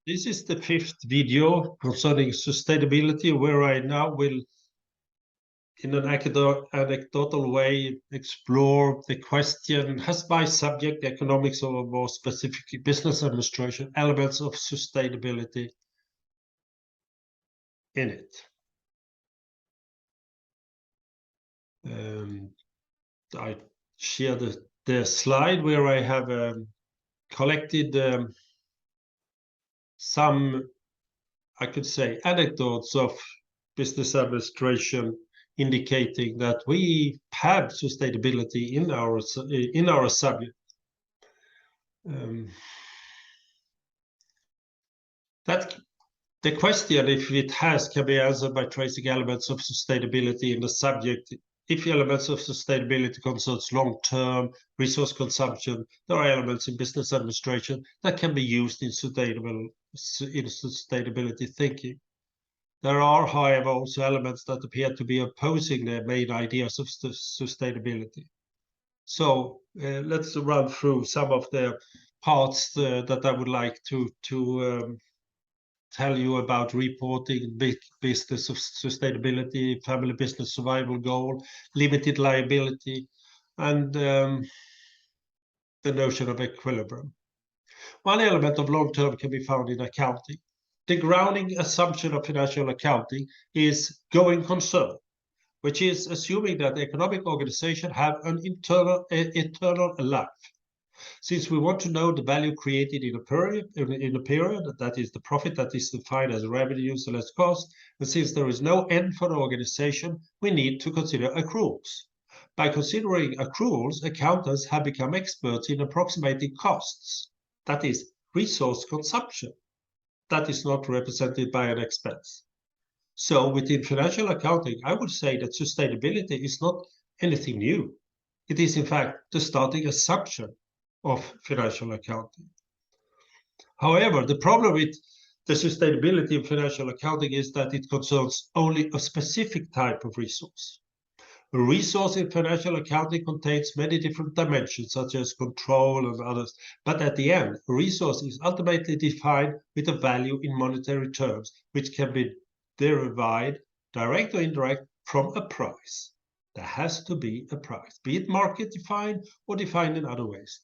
This is the fifth video concerning sustainability, where I now will, in an anecdotal way, explore the question, has my subject, economics, or more specifically business administration, elements of sustainability in it? I share the slide where I have collected some, I could say, anecdotes of business administration indicating that we have sustainability in our subject. That the question, if it has, can be answered by tracing elements of sustainability in the subject. If elements of sustainability concerns long-term resource consumption, there are elements in business administration that can be used in sustainability thinking. There are, however, also elements that appear to be opposing the main ideas of sustainability. So let's run through some of the parts that I would like to tell you about: reporting, big business of sustainability, family business survival goal, limited liability, and the notion of equilibrium. One element of long-term can be found in accounting. The grounding assumption of financial accounting is going concern, which is assuming that the economic organization have an eternal life. Since we want to know the value created in a period, that is the profit that is defined as revenues less cost, and since there is no end for the organization, we need to consider accruals. By considering accruals, accountants have become experts in approximating costs, that is resource consumption, that is not represented by an expense. So within financial accounting, I would say that sustainability is not anything new. It is in fact the starting assumption of financial accounting. However, the problem with the sustainability in financial accounting is that it concerns only a specific type of resource. A resource in financial accounting contains many different dimensions, such as control and others, but at the end, a resource is ultimately defined with a value in monetary terms, which can be derived, direct or indirect, from a price. There has to be a price, be it market defined or defined in other ways.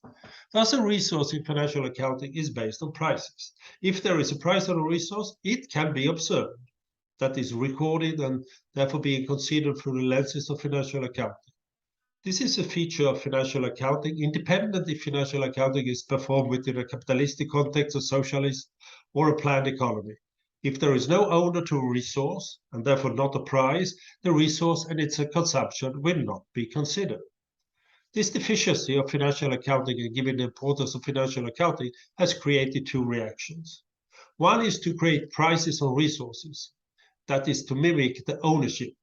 Thus, a resource in financial accounting is based on prices. If there is a price on a resource, it can be observed, that is recorded and therefore being considered through the lenses of financial accounting. This is a feature of financial accounting, independent if financial accounting is performed within a capitalistic context, a socialist, or a planned economy. If there is no owner to a resource, and therefore not a price, the resource and its consumption will not be considered. This deficiency of financial accounting, and given the importance of financial accounting, has created two reactions. One is to create prices on resources, that is to mimic the ownership,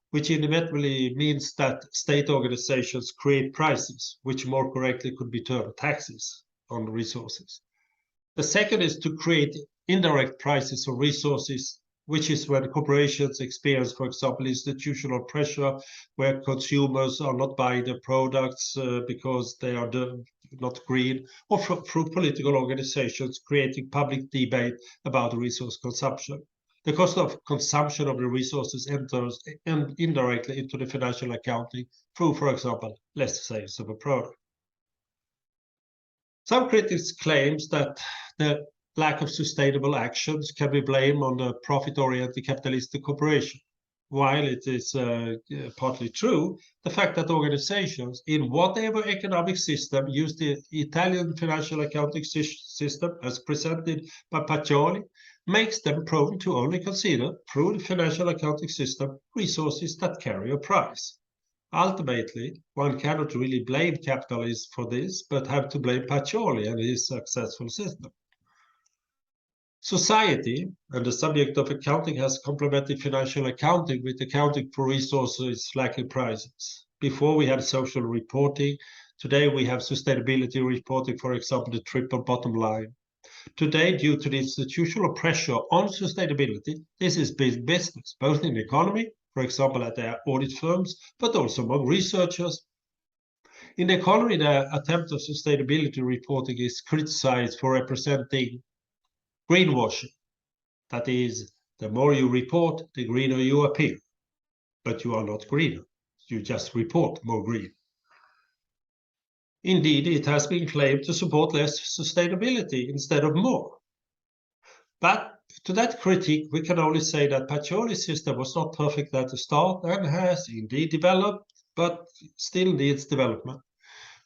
which inevitably means that state organizations create prices, which more correctly could be termed taxes on resources. The second is to create indirect prices on resources, which is when corporations experience, for example, institutional pressure, where consumers are not buying their products because they are not green, or through political organizations creating public debate about resource consumption. The cost of consumption of the resources enters indirectly into the financial accounting through, for example, less sales of a product. Some critics claim that the lack of sustainable actions can be blamed on the profit-oriented capitalistic corporation. While it is partly true, the fact that organizations in whatever economic system use the Italian financial accounting system as presented by Pacioli makes them prone to only consider, through the financial accounting system, resources that carry a price. Ultimately, one cannot really blame capitalists for this, but have to blame Pacioli and his successful system. Society, and the subject of accounting, has complemented financial accounting with accounting for resources lacking prices. Before we had social reporting, today we have sustainability reporting, for example, the triple bottom line. Today, due to the institutional pressure on sustainability, this is big business, both in the economy, for example, at their audit firms, but also among researchers. In the economy, the attempt of sustainability reporting is criticized for representing Greenwashing. That is, the more you report, the greener you appear. But you are not greener. You just report more green. Indeed, it has been claimed to support less sustainability instead of more. But to that critique, we can only say that Pacioli's system was not perfect at the start and has indeed developed, but still needs development.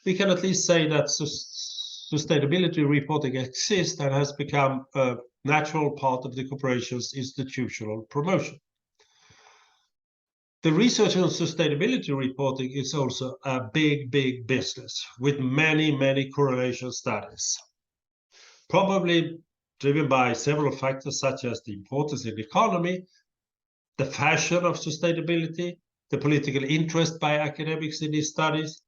We can at least say that sustainability reporting exists and has become a natural part of the corporation's institutional promotion. The research on sustainability reporting is also a big business with many correlation studies. Probably driven by several factors such as the importance in the economy, the fashion of sustainability, the political interest by academics in these studies,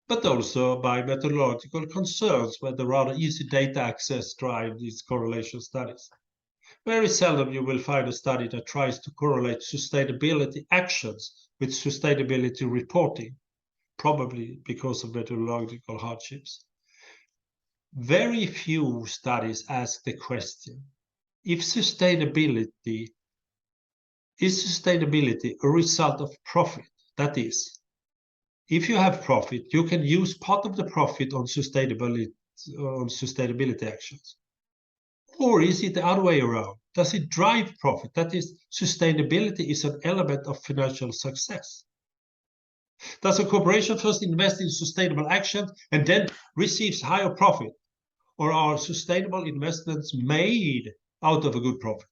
but also by methodological concerns where the rather easy data access drive these correlation studies. Very seldom you will find a study that tries to correlate sustainability actions with sustainability reporting, probably because of methodological hardships. Very few studies ask the question, is sustainability a result of profit? That is, if you have profit, you can use part of the profit on sustainability actions. Or is it the other way around? Does it drive profit? That is, sustainability is an element of financial success. Does a corporation first invest in sustainable action and then receives higher profit? Or are sustainable investments made out of a good profit?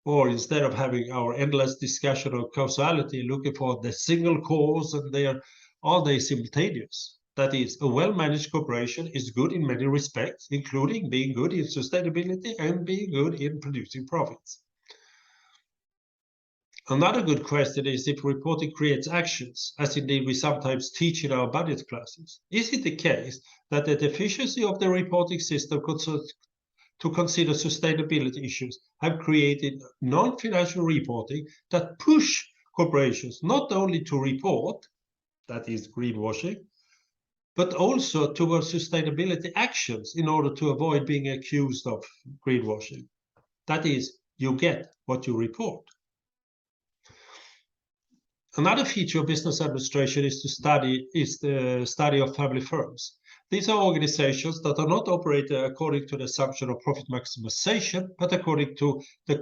Or instead of having our endless discussion of causality, looking for the single cause and are they simultaneous? That is, a well-managed corporation is good in many respects, including being good in sustainability and being good in producing profits. Another good question is if reporting creates actions, as indeed we sometimes teach in our budget classes. Is it the case that the deficiency of the reporting system to consider sustainability issues have created non-financial reporting that push corporations not only to report, that is greenwashing, but also towards sustainability actions in order to avoid being accused of greenwashing? That is, you get what you report. Another feature of business administration is the study of family firms. These are organizations that are not operated according to the assumption of profit maximization, but according to the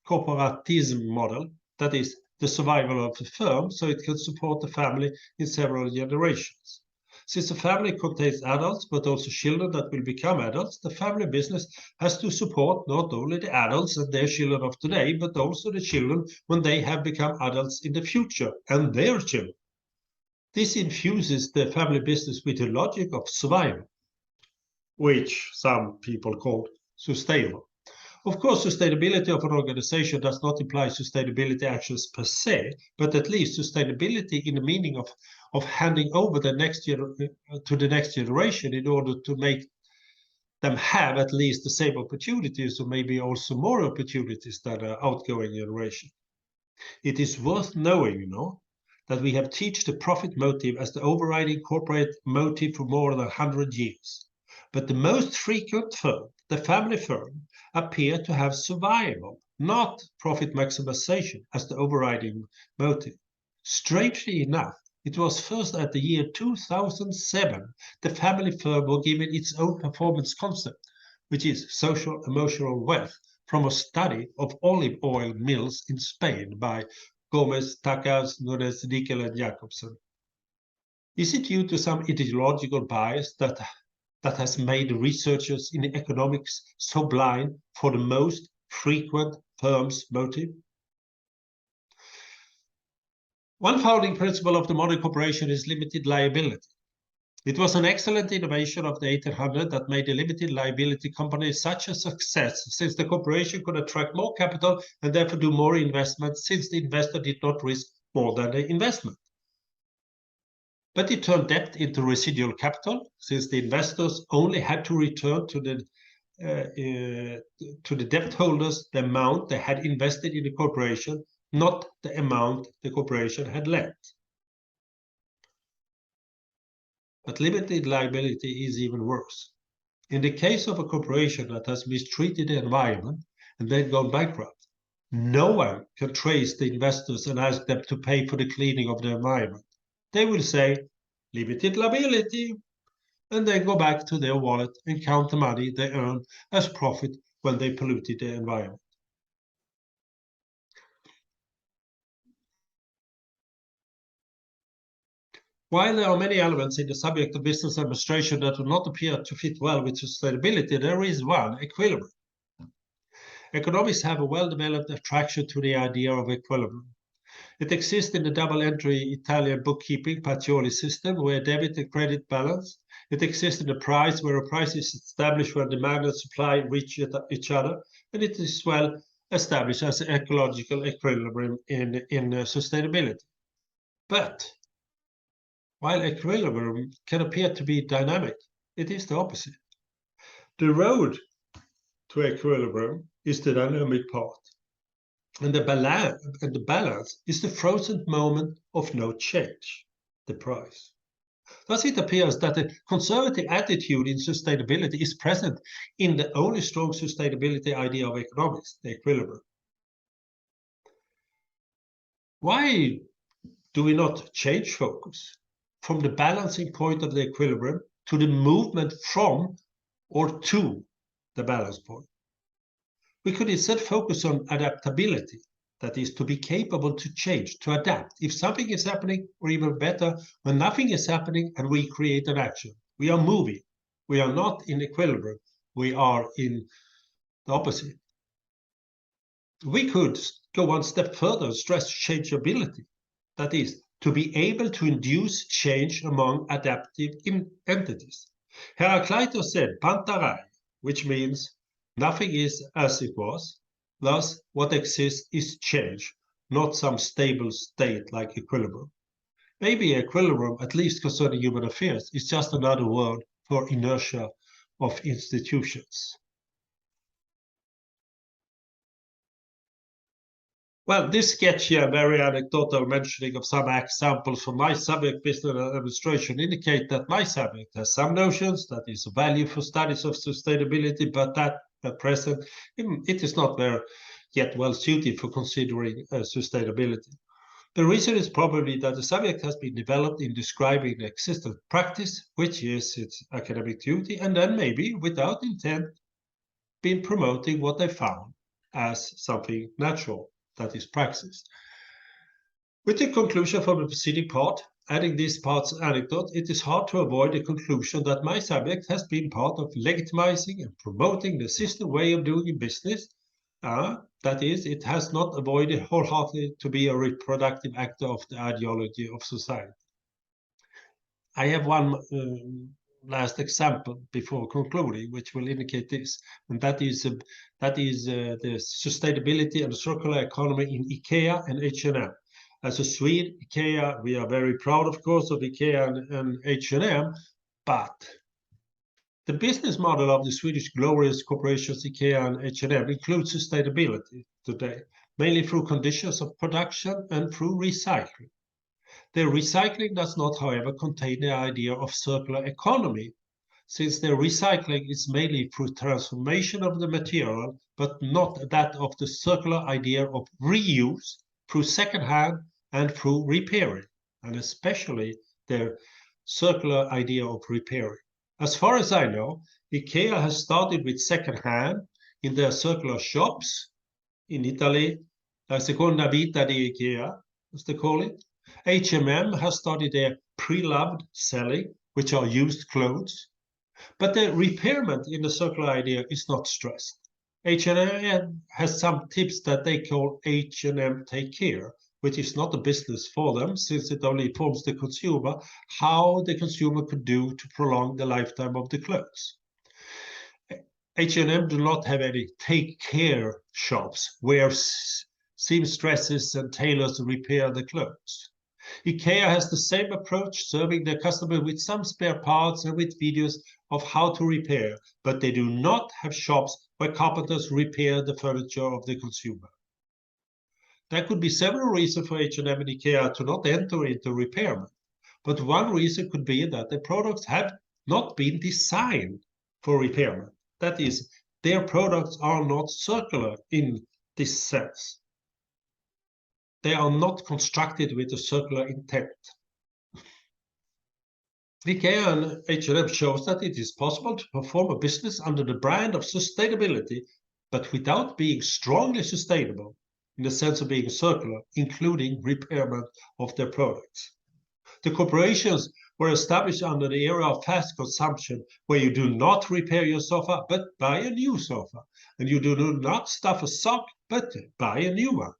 corporatism model, that is, the survival of the firm, so it can support the family in several generations. Since the family contains adults, but also children that will become adults, the family business has to support not only the adults and their children of today, but also the children when they have become adults in the future and their children. This infuses the family business with the logic of survival, which some people call sustainable. Of course, sustainability of an organization does not imply sustainability actions per se, but at least sustainability in the meaning of handing over to the next generation in order to make them have at least the same opportunities or maybe also more opportunities than an outgoing generation. It is worth knowing, that we have taught the profit motive as the overriding corporate motive for more than 100 years. But the most frequent firm, the family firm, appear to have survival, not profit maximization as the overriding motive. Strangely enough, it was first at the year 2007 the family firm was given its own performance concept, which is social emotional wealth, from a study of olive oil mills in Spain by Gomez, Tacas, Nunes, Nickel, and Jacobson. Is it due to some ideological bias that has made researchers in economics so blind for the most frequent firm's motive? One founding principle of the modern corporation is limited liability. It was an excellent innovation of the 1800s that made the limited liability company such a success, since the corporation could attract more capital and therefore do more investment, since the investor did not risk more than the investment. But it turned debt into residual capital, since the investors only had to return to the debt holders the amount they had invested in the corporation, not the amount the corporation had lent. But limited liability is even worse. In the case of a corporation that has mistreated the environment and then gone bankrupt, no one can trace the investors and ask them to pay for the cleaning of the environment. They will say, limited liability, and then go back to their wallet and count the money they earned as profit when they polluted the environment. While there are many elements in the subject of business administration that do not appear to fit well with sustainability, there is one, equilibrium. Economists have a well-developed attraction to the idea of equilibrium. It exists in the double-entry Italian bookkeeping Pacioli system, where debit and credit balance. It exists in the price, where a price is established when demand and supply reach each other, and it is well established as an ecological equilibrium in sustainability. But while equilibrium can appear to be dynamic, it is the opposite. The road to equilibrium is the dynamic part, and the balance is the frozen moment of no change, the price. Thus, it appears that a conservative attitude in sustainability is present in the only strong sustainability idea of economics, the equilibrium. Why do we not change focus from the balancing point of the equilibrium to the movement from or to the balance point? We could instead focus on adaptability, that is, to be capable to change, to adapt. If something is happening, or even better, when nothing is happening and we create an action. We are moving. We are not in equilibrium. We are in the opposite. We could go one step further and stress changeability, that is, to be able to induce change among adaptive entities. Heraclitus said, pantarai, which means nothing is as it was. Thus, what exists is change, not some stable state like equilibrium. Maybe equilibrium, at least concerning human affairs, is just another word for inertia of institutions. Well, this sketch here, very anecdotal mentioning of some examples from my subject, business administration, indicate that my subject has some notions that is of value for studies of sustainability, but that at present it is not very yet well suited for considering sustainability. The reason is probably that the subject has been developed in describing the existent practice, which is its academic duty, and then maybe without intent been promoting what they found as something natural, that is praxis. With the conclusion from the preceding part, adding this part's anecdote, it is hard to avoid the conclusion that my subject has been part of legitimizing and promoting the system way of doing business. That is, it has not avoided wholeheartedly to be a reproductive actor of the ideology of society. I have one last example before concluding, which will indicate this, and that is the sustainability and the circular economy in IKEA and H&M. As a Swede, IKEA, we are very proud, of course, of IKEA and H&M, but the business model of the Swedish glorious corporations IKEA and H&M includes sustainability today, mainly through conditions of production and through recycling. The recycling does not, however, contain the idea of circular economy, since the recycling is mainly through transformation of the material, but not that of the circular idea of reuse through second-hand and through repairing, and especially the circular idea of repairing. As far as I know, IKEA has started with second-hand in their circular shops in Italy, la seconda vita di IKEA, as they call it. H&M has started their pre-loved selling, which are used clothes. But the repairment in the circular idea is not stressed. H&M has some tips that they call H&M Take Care, which is not a business for them, since it only informs the consumer how the consumer could do to prolong the lifetime of the clothes. H&M do not have any take care shops where seamstresses and tailors repair the clothes. IKEA has the same approach, serving their customer with some spare parts and with videos of how to repair, but they do not have shops where carpenters repair the furniture of the consumer. There could be several reasons for H&M and IKEA to not enter into repairment, but one reason could be that the products have not been designed for repairment. That is, their products are not circular in this sense. They are not constructed with a circular intent. IKEA and H&M shows that it is possible to perform a business under the brand of sustainability, but without being strongly sustainable in the sense of being circular, including repairment of their products. The corporations were established under the era of fast consumption, where you do not repair your sofa, but buy a new sofa, and you do not stuff a sock, but buy a new one.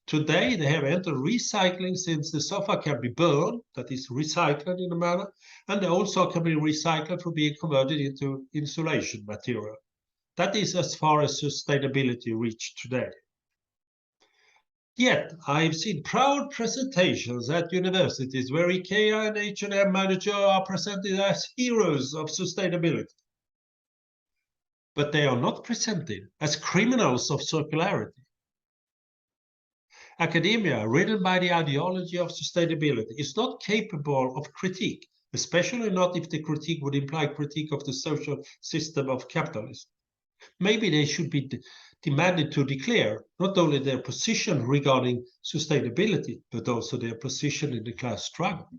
Today, they have entered recycling, since the sofa can be burned, that is recycled in a manner, and they also can be recycled for being converted into insulation material. That is as far as sustainability reached today. Yet, I've seen proud presentations at universities where IKEA and H&M managers are presented as heroes of sustainability. But they are not presented as criminals of circularity. Academia, ridden by the ideology of sustainability, is not capable of critique, especially not if the critique would imply critique of the social system of capitalism. Maybe they should be demanded to declare not only their position regarding sustainability, but also their position in the class struggle.